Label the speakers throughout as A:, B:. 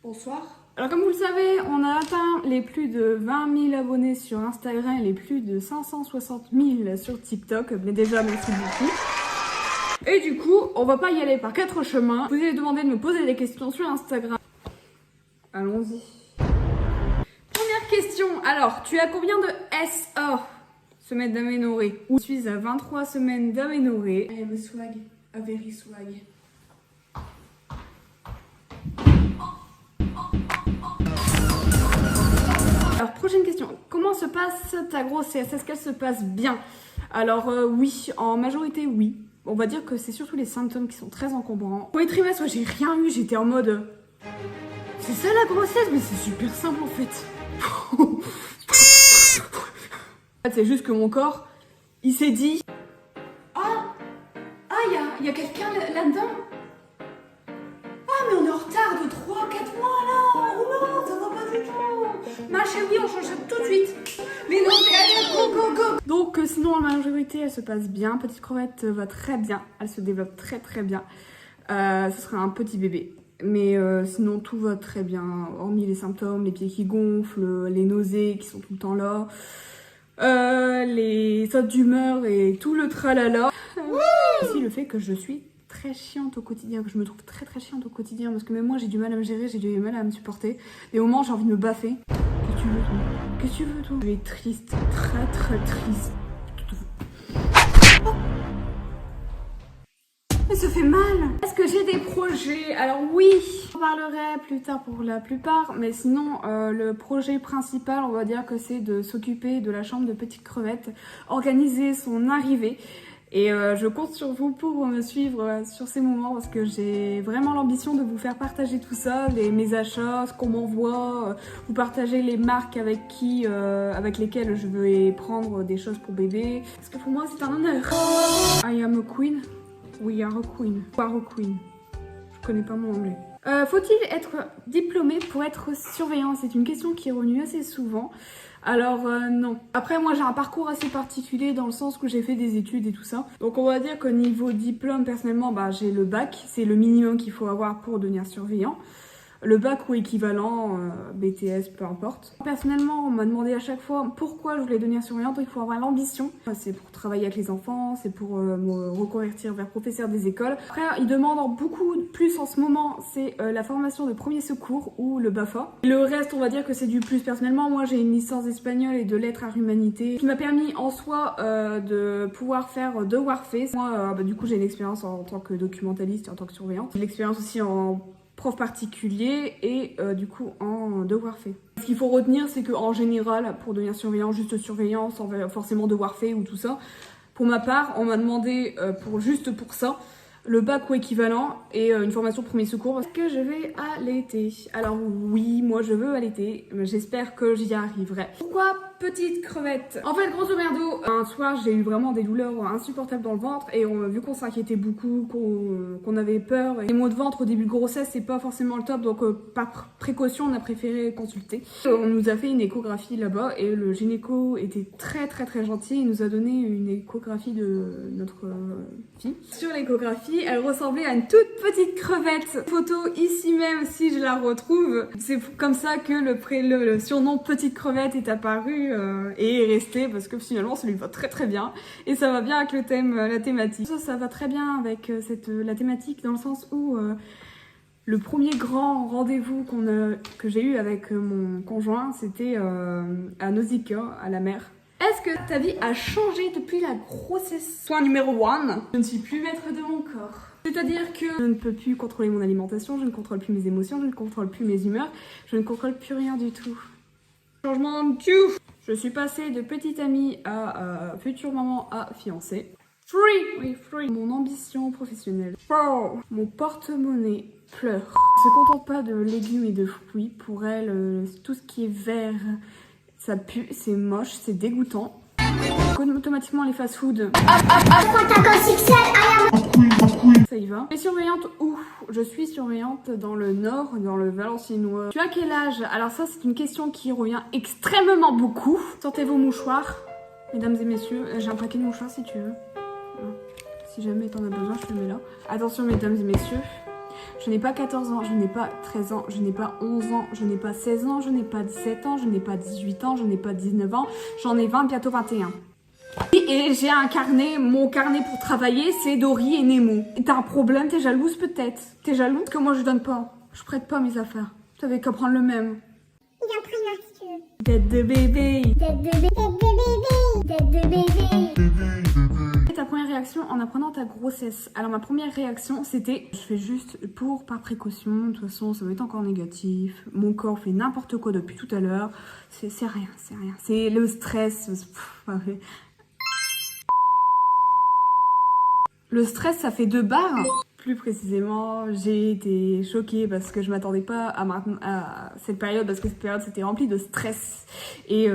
A: Bonsoir. Alors comme vous le savez, on a atteint les plus de 20 000 abonnés sur Instagram et les plus de 560 000 sur TikTok. Mais déjà, merci beaucoup. Et du coup, on va pas y aller par 4 chemins. Vous avez demandé de me poser des questions sur Instagram. Allons-y. Première question. Alors, tu as combien de SA semaines d'aménorrhée? Je suis à 23 semaines d'aménorrhée. I am a swag, a very swag. Alors, prochaine question. Comment se passe ta grossesse? Est-ce qu'elle se passe bien? Alors, oui, en majorité, oui. On va dire que c'est surtout les symptômes qui sont très encombrants. Premier trimestre, ouais, j'ai rien eu. J'étais en mode... C'est ça la grossesse? Mais c'est super simple en fait. C'est juste que mon corps, il s'est dit... Ah, il y a quelqu'un là-dedans? Ah, mais on est en retard de 3-4 mois là. Oh non, ça va pas du tout. Ma chérie, on change ça tout de suite. Les nausées, allez, go, go, go. Donc sinon, en majorité, elle se passe bien. Petite crevette va très bien. Elle se développe très très bien. Ce sera un petit bébé. Mais sinon, tout va très bien. Hormis les symptômes, les pieds qui gonflent, les nausées qui sont tout le temps là. Les sautes d'humeur et tout le tralala. Aussi le fait que je suis très chiante au quotidien, que je me trouve très très chiante au quotidien, parce que même moi j'ai du mal à me gérer, j'ai du mal à me supporter. Des moments j'ai envie de me baffer. Qu'est-ce que tu veux toi? Qu'est-ce que tu veux toi? Je suis triste, très très triste. Mais ça fait mal. Est-ce que j'ai des projets? Alors oui, j'en parlerai plus tard pour la plupart, mais sinon le projet principal, on va dire que c'est de s'occuper de la chambre de petite crevette, organiser son arrivée. Et je compte sur vous pour me suivre sur ces moments parce que j'ai vraiment l'ambition de vous faire partager tout ça, mes achats, ce qu'on m'envoie, vous partager les marques avec lesquelles je vais prendre des choses pour bébé. Parce que pour moi c'est un honneur. I am a queen. We are a queen. We are a queen. Je connais pas mon anglais. Faut-il être diplômé pour être surveillant? C'est une question qui est revenue assez souvent. Alors non. Après moi j'ai un parcours assez particulier dans le sens que j'ai fait des études et tout ça. Donc on va dire qu'au niveau diplôme personnellement j'ai le bac. C'est le minimum qu'il faut avoir pour devenir surveillant. Le bac ou équivalent, BTS, peu importe. Personnellement, on m'a demandé à chaque fois pourquoi je voulais devenir surveillante. Il faut avoir l'ambition. C'est pour travailler avec les enfants, c'est pour me reconvertir vers professeur des écoles. Après, ils demandent beaucoup plus en ce moment, c'est la formation de premier secours ou le BAFA. Le reste, on va dire que c'est du plus. Personnellement, moi j'ai une licence d'espagnol et de lettres à l'humanité qui m'a permis en soi de pouvoir faire de Warface. Moi, du coup, j'ai une expérience en tant que documentaliste et en tant que surveillante. J'ai l'expérience aussi en prof particulier et du coup en devoir fait. Ce qu'il faut retenir, c'est qu'en général, pour devenir surveillant, juste surveillant, sans forcément devoir fait ou tout ça, pour ma part, on m'a demandé juste pour ça, le bac ou équivalent et une formation premier secours. Est-ce que je vais allaiter? Alors oui, moi je veux allaiter, mais j'espère que j'y arriverai. Pourquoi petite crevette? En fait, grosso merdo, un soir j'ai eu vraiment des douleurs insupportables dans le ventre et vu qu'on s'inquiétait beaucoup, qu'on avait peur, les maux de ventre au début de grossesse c'est pas forcément le top, donc par précaution on a préféré consulter. On nous a fait une échographie là-bas et le gynéco était très très très gentil, il nous a donné une échographie de notre fille. Sur l'échographie, elle ressemblait à une toute petite crevette. Photo ici même si je la retrouve. C'est comme ça que le surnom petite crevette est apparu et est resté parce que finalement ça lui va très très bien et ça va bien avec le thème, la thématique. Ça va très bien avec la thématique dans le sens où le premier grand rendez-vous que j'ai eu avec mon conjoint, c'était à Nausicaa, à la mer. Est-ce que ta vie a changé depuis la grossesse? Point numéro 1, je ne suis plus maître de mon corps. C'est-à-dire que je ne peux plus contrôler mon alimentation, je ne contrôle plus mes émotions, je ne contrôle plus mes humeurs, je ne contrôle plus rien du tout. Changement de tout. Je suis passée de petite amie à future maman à fiancée. Free! Oui, free. Mon ambition professionnelle. Oh, mon porte-monnaie pleure. Elle se contente pas de légumes et de fruits. Pour elle, tout ce qui est vert, ça pue, c'est moche, c'est dégoûtant. Automatiquement les fast-food. Ça y va. Et surveillante où? Je suis surveillante dans le nord, dans le Valenciennois. Tu as quel âge? Alors ça c'est une question qui revient extrêmement beaucoup. Sortez vos mouchoirs, mesdames et messieurs. J'ai un paquet de mouchoirs si tu veux. Si jamais t'en as besoin, je te mets là. Attention mesdames et messieurs. Je n'ai pas 14 ans, je n'ai pas 13 ans, je n'ai pas 11 ans, je n'ai pas 16 ans, je n'ai pas 17 ans, je n'ai pas 18 ans, je n'ai pas 19 ans, j'en ai 20, bientôt 21. Et j'ai un carnet, mon carnet pour travailler, c'est Dory et Nemo. T'as un problème, t'es jalouse peut-être? T'es jalouse? Parce que moi je donne pas, je prête pas mes affaires. T'avais qu'à prendre le même.
B: Il y a un prix si tu veux.
A: Tête de bébé.
B: Tête de bébé. Tête de bébé.
A: Ta première réaction en apprenant ta grossesse. Alors ma première réaction c'était je fais juste par précaution, de toute façon ça va être encore négatif, mon corps fait n'importe quoi depuis tout à l'heure, c'est rien, c'est le stress. Le stress ça fait 2 barres. Plus précisément, j'ai été choquée parce que je m'attendais pas à cette période, parce que cette période c'était remplie de stress et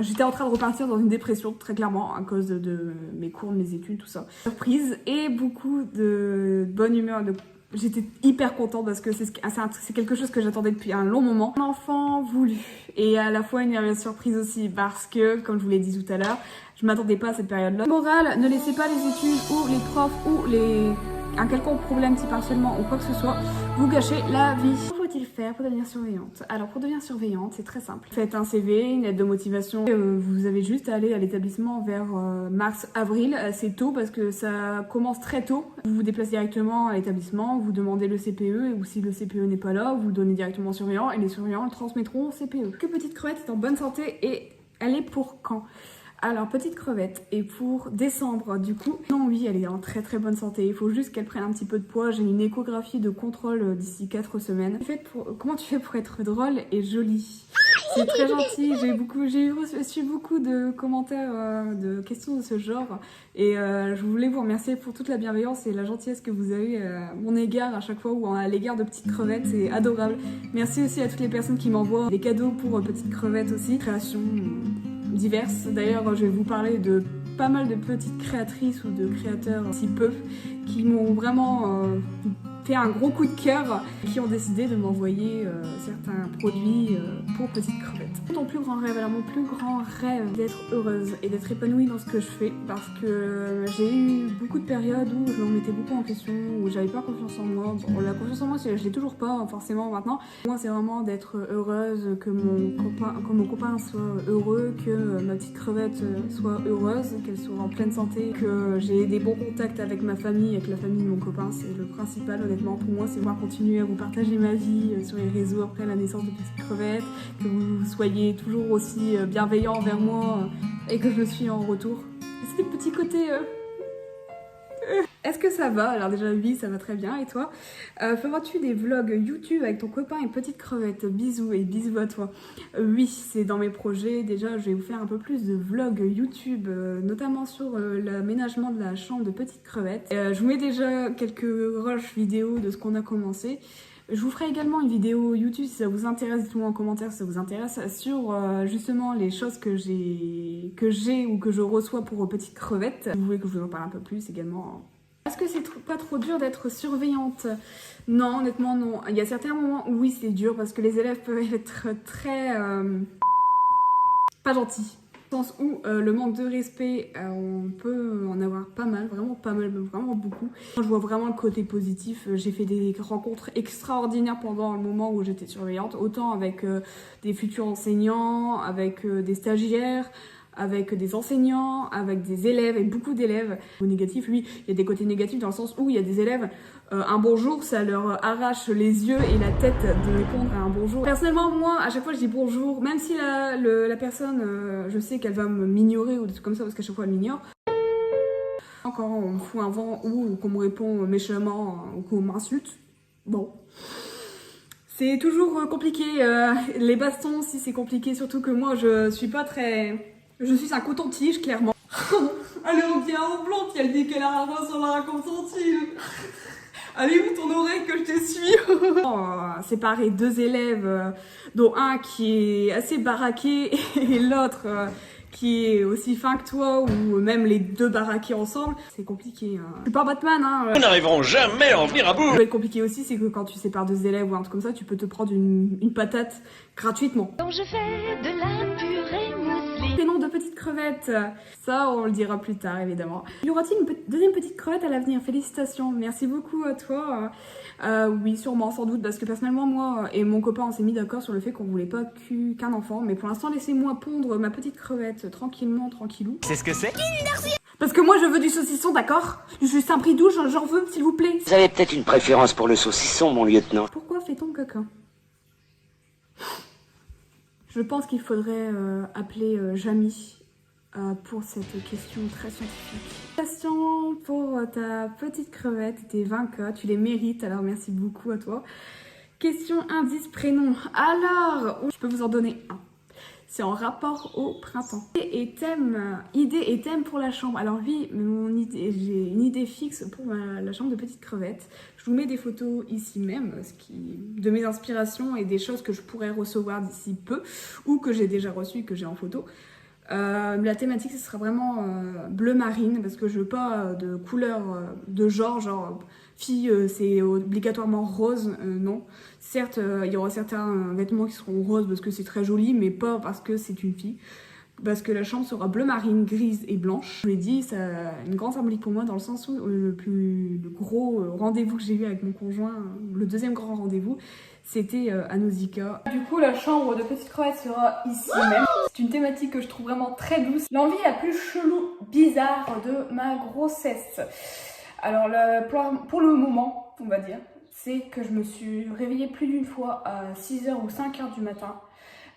A: j'étais en train de repartir dans une dépression, très clairement, à cause de mes cours, de mes études, tout ça. Surprise et beaucoup de bonne humeur. J'étais hyper contente parce que c'est quelque chose que j'attendais depuis un long moment. Un enfant voulu. Et à la fois une surprise aussi parce que, comme je vous l'ai dit tout à l'heure, je m'attendais pas à cette période-là. Morale, ne laissez pas les études ou les profs ou un quelconque problème type harcèlement ou quoi que ce soit vous gâcher la vie. Que faut-il faire pour devenir surveillante? Alors pour devenir surveillante, c'est très simple. Faites un CV, une lettre de motivation. Vous avez juste à aller à l'établissement vers mars-avril. C'est tôt parce que ça commence très tôt. Vous vous déplacez directement à l'établissement, vous demandez le CPE ou si le CPE n'est pas là, vous donnez directement au surveillant et les surveillants le transmettront au CPE. Que Petite Crevette est en bonne santé et elle est pour quand? Alors, Petite Crevette est pour décembre, du coup. Non, oui, elle est en très très bonne santé. Il faut juste qu'elle prenne un petit peu de poids. J'ai une échographie de contrôle d'ici 4 semaines. Comment tu fais pour être drôle et jolie? C'est très gentil. J'ai reçu beaucoup de commentaires, de questions de ce genre. Et je voulais vous remercier pour toute la bienveillance et la gentillesse que vous avez à mon égard à chaque fois ou à l'égard de Petite Crevette. C'est adorable. Merci aussi à toutes les personnes qui m'envoient des cadeaux pour Petite Crevette aussi. Création diverses. D'ailleurs, je vais vous parler de pas mal de petites créatrices ou de créateurs si peu qui m'ont vraiment fait un gros coup de cœur, qui ont décidé de m'envoyer certains produits pour Petite Crevette. Mon plus grand rêve, alors mon plus grand rêve, d'être heureuse et d'être épanouie dans ce que je fais, parce que j'ai eu beaucoup de périodes où je me remettais beaucoup en question, où j'avais pas confiance en moi. Bon, la confiance en moi, je l'ai toujours pas forcément maintenant. Moi, c'est vraiment d'être heureuse, que mon copain soit heureux, que ma petite crevette soit heureuse, qu'elle soit en pleine santé, que j'ai des bons contacts avec ma famille, avec la famille de mon copain. C'est le principal, honnêtement. Pour moi, c'est pouvoir continuer à vous partager ma vie sur les réseaux après la naissance de Petite Crevette, que vous soyez toujours aussi bienveillant envers moi et que je le suis en retour. C'est des petits côtés... Est-ce que ça va? Alors déjà oui, ça va très bien, et toi? Feras-tu des vlogs YouTube avec ton copain et Petite Crevette? Bisous et bisous à toi. Oui, c'est dans mes projets. Déjà, je vais vous faire un peu plus de vlogs YouTube, notamment sur l'aménagement de la chambre de Petite Crevette. Je vous mets déjà quelques rushs vidéo de ce qu'on a commencé. Je vous ferai également une vidéo YouTube si ça vous intéresse, dites-moi en commentaire si ça vous intéresse, sur justement les choses que j'ai ou que je reçois pour Petite Crevette. Vous voulez que je vous en parle un peu plus également? Est-ce que c'est pas trop dur d'être surveillante? Non, honnêtement non. Il y a certains moments où oui c'est dur parce que les élèves peuvent être très... pas gentils. Dans le sens où le manque de respect, on peut en avoir pas mal, vraiment beaucoup. Je vois vraiment le côté positif. J'ai fait des rencontres extraordinaires pendant le moment où j'étais surveillante, autant avec des futurs enseignants, avec des stagiaires, avec des enseignants, avec des élèves, et beaucoup d'élèves. Au négatif, oui, il y a des côtés négatifs dans le sens où il y a des élèves, un bonjour, ça leur arrache les yeux et la tête de répondre à un bonjour. Personnellement, moi, à chaque fois je dis bonjour, même si la personne, je sais qu'elle va m'ignorer ou des trucs comme ça, parce qu'à chaque fois elle m'ignore. Quand on me fout un vent ou qu'on me répond méchamment ou qu'on m'insulte, bon... C'est toujours compliqué, les bastons aussi c'est compliqué, surtout que moi je suis pas très... Je suis un coton-tige, clairement. Elle revient en blanc, puis elle dit qu'elle a un rose sur la raconte-t-il. Allez où ton oreille que je t'essuie. Séparer 2 élèves, dont un qui est assez baraqué et l'autre qui est aussi fin que toi, ou même les 2 baraqués ensemble, c'est compliqué. Je suis pas Batman, hein.
C: Nous n'arriverons jamais à en venir à bout.
A: Ce qui est compliqué aussi, c'est que quand tu sépares 2 élèves ou un truc comme ça, tu peux te prendre une patate gratuitement.
D: Quand je fais de la purée mousseline,
A: Prénom de petite crevette, ça on le dira plus tard évidemment. Y aura-t-il une deuxième petite crevette à l'avenir? Félicitations, merci beaucoup à toi. Oui, sûrement, sans doute, parce que personnellement moi et mon copain on s'est mis d'accord sur le fait qu'on voulait pas qu'un enfant, mais pour l'instant laissez-moi pondre ma petite crevette tranquillement, tranquillou.
D: C'est ce que c'est?
A: Parce que moi je veux du saucisson, d'accord? Juste un prix doux, j'en veux s'il vous plaît.
E: Vous avez peut-être une préférence pour le saucisson, mon lieutenant.
A: Pourquoi fait-on caca? Je pense qu'il faudrait appeler Jamie pour cette question très scientifique. Question pour ta petite crevette, tes 20 cas, tu les mérites, alors merci beaucoup à toi. Question indice prénom. Alors, je peux vous en donner un. C'est en rapport au printemps. Idée et thème pour la chambre. Alors oui, j'ai une idée fixe pour la chambre de petite crevette. Je vous mets des photos ici même, de mes inspirations et des choses que je pourrais recevoir d'ici peu, ou que j'ai déjà reçues, que j'ai en photo. La thématique, ce sera vraiment bleu marine, parce que je veux pas de couleur de genre fille, c'est obligatoirement rose, non. Certes, il y aura certains vêtements qui seront roses parce que c'est très joli, mais pas parce que c'est une fille. Parce que la chambre sera bleu marine, grise et blanche. Je vous l'ai dit, ça a une grande symbolique pour moi dans le sens où le gros rendez-vous que j'ai eu avec mon conjoint, le deuxième grand rendez-vous, c'était à Nausicaa. Du coup, la chambre de petite crevette sera ici même. C'est une thématique que je trouve vraiment très douce. L'envie la plus chelou, bizarre de ma grossesse. Alors, pour le moment, on va dire, c'est que je me suis réveillée plus d'une fois à 6h ou 5h du matin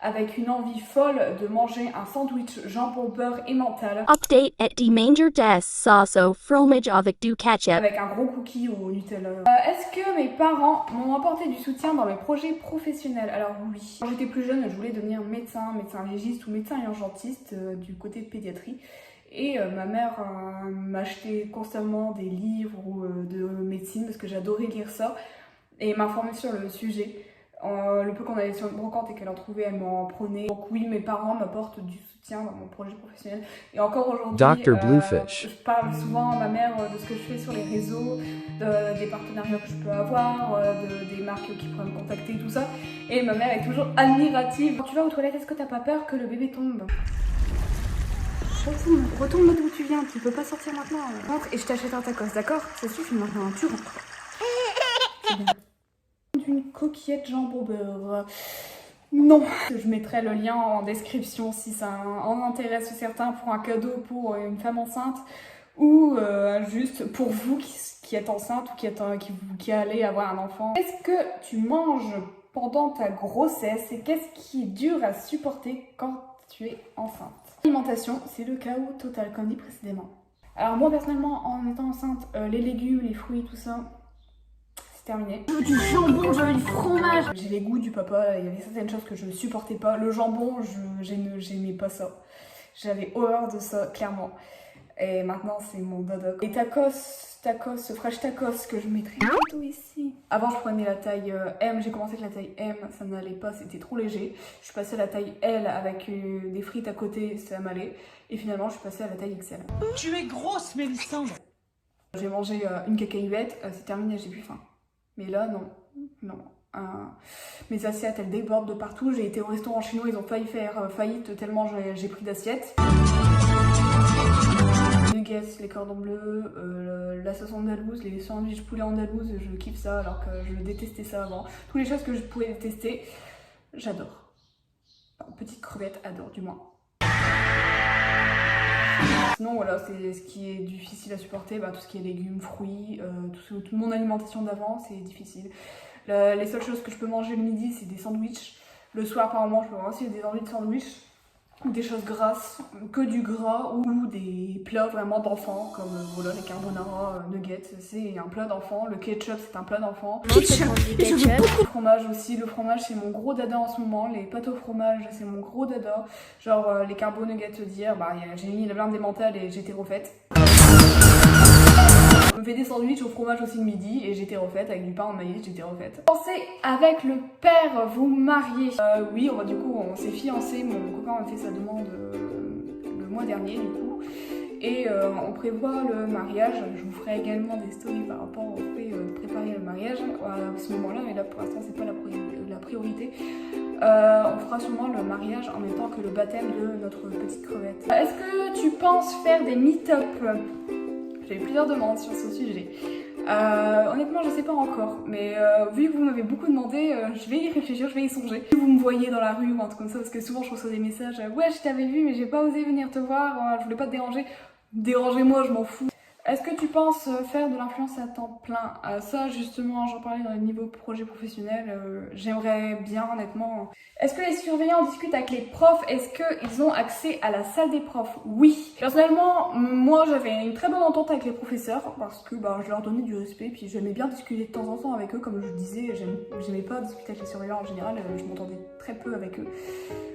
A: avec une envie folle de manger un sandwich jambon, beurre et mental.
F: Update at die manger des sauce fromage avec du ketchup.
A: Avec un gros cookie au Nutella. Est-ce que mes parents m'ont apporté du soutien dans mes projets professionnels? Alors oui. Quand j'étais plus jeune, je voulais devenir médecin légiste ou médecin urgentiste du côté de pédiatrie. Et ma mère m'achetait constamment des livres de médecine parce que j'adorais lire ça et m'informer sur le sujet. Le peu qu'on allait sur une brocante et qu'elle en trouvait, elle m'en prenait. Donc oui, mes parents m'apportent du soutien dans mon projet professionnel. Et encore aujourd'hui,
D: Dr. Bluefish.
A: Je parle souvent à ma mère de ce que je fais sur les réseaux, des partenariats que je peux avoir, des marques qui pourraient me contacter, tout ça. Et ma mère est toujours admirative. Quand tu vas aux toilettes, est-ce que t'as pas peur que le bébé tombe? Retourne d'où tu viens, tu peux pas sortir maintenant. Rentre et je t'achète un tacos, d'accord? Ça suffit maintenant, tu rentres. C'est bien. D'une coquillette jambon beurre. Non. Je mettrai le lien en description si ça en intéresse certains pour un cadeau pour une femme enceinte ou juste pour vous qui êtes enceinte ou qui allez avoir un enfant. Qu'est-ce que tu manges pendant ta grossesse et qu'est-ce qui est dur à supporter quand tu es enceinte? L'alimentation, c'est le chaos total, comme dit précédemment. Alors moi personnellement, en étant enceinte, les légumes, les fruits, tout ça, c'est terminé. Je veux du jambon, je veux du fromage. J'ai les goûts du papa, il y avait certaines choses que je ne supportais pas. Le jambon, j'aimais pas ça. J'avais horreur de ça, clairement. Et maintenant, c'est mon dodo. Et tacos, fresh tacos que je mettrai plutôt ici. Avant, je prenais la taille M, j'ai commencé avec la taille M, ça n'allait pas, c'était trop léger. Je suis passée à la taille L avec des frites à côté, ça m'allait. Et finalement, je suis passée à la taille XL.
G: Tu es grosse, Mélissandre.
A: J'ai mangé une cacahuète, c'est terminé, j'ai plus faim. Mais là, non. Mes assiettes, elles débordent de partout. J'ai été au restaurant chinois, ils ont failli faire faillite tellement j'ai pris d'assiettes. Nuggets, les cordons bleus, la sauce andalouse, les sandwichs poulet andalouse, je kiffe ça alors que je détestais ça avant. Toutes les choses que je pouvais détester, j'adore. Enfin, petite crevette, adore du moins. Sinon voilà, c'est ce qui est difficile à supporter, tout ce qui est légumes, fruits, toute mon alimentation d'avant, c'est difficile. Les seules choses que je peux manger le midi, c'est des sandwichs. Le soir par moment, je peux avoir aussi des envies de sandwichs. Des choses grasses, que du gras ou des plats vraiment d'enfants comme voilà, les carbonara, nuggets, c'est un plat d'enfant. Le ketchup, c'est un plat d'enfant. Le fromage aussi, le fromage c'est mon gros dada en ce moment. Les pâtes au fromage c'est mon gros dada. Genre les carbo nuggets d'hier, j'ai mis la blinde des mentales et j'étais refaite. Je me fais des sandwichs au fromage aussi le midi et j'étais refaite avec du pain en maïs, j'étais refaite. Pensez avec le père vous marier. Oui, du coup on s'est fiancés, mon copain m'a fait sa demande le mois dernier du coup. Et on prévoit le mariage, je vous ferai également des stories par rapport au fait de préparation. préparer le mariage à ce moment-là, mais là pour l'instant c'est pas la priorité. On fera sûrement le mariage en même temps que le baptême de notre petite crevette. Est-ce que tu penses faire des meet-up? J'ai eu plusieurs demandes sur ce sujet. Honnêtement, je sais pas encore, mais vu que vous m'avez beaucoup demandé, je vais y réfléchir, je vais y songer. Si vous me voyez dans la rue ou un truc comme ça, parce que souvent je reçois des messages, ouais, je t'avais vu, mais j'ai pas osé venir te voir, je voulais pas te déranger. Dérangez-moi, je m'en fous. Est-ce que tu penses faire de l'influence à temps plein? Ça, justement, j'en parlais dans le niveau projet professionnel, j'aimerais bien, honnêtement. Est-ce que les surveillants discutent avec les profs? Est-ce qu'ils ont accès à la salle des profs? Oui. Personnellement, moi, j'avais une très bonne entente avec les professeurs, parce que je leur donnais du respect, puis j'aimais bien discuter de temps en temps avec eux, comme je vous disais, j'aimais pas discuter avec les surveillants en général, je m'entendais très peu avec eux.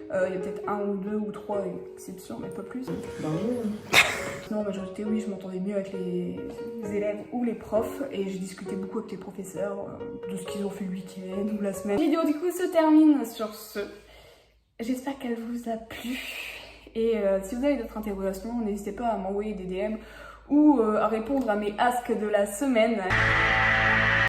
A: Il y a peut-être 1 ou 2 ou 3 exceptions, mais pas plus. Sinon, en majorité, oui, je m'entendais mieux avec les élèves ou les profs et j'ai discuté beaucoup avec les professeurs de ce qu'ils ont fait le week-end ou la semaine. La vidéo du coup se termine sur ce. J'espère qu'elle vous a plu et si vous avez d'autres interrogations, n'hésitez pas à m'envoyer des DM ou à répondre à mes asks de la semaine.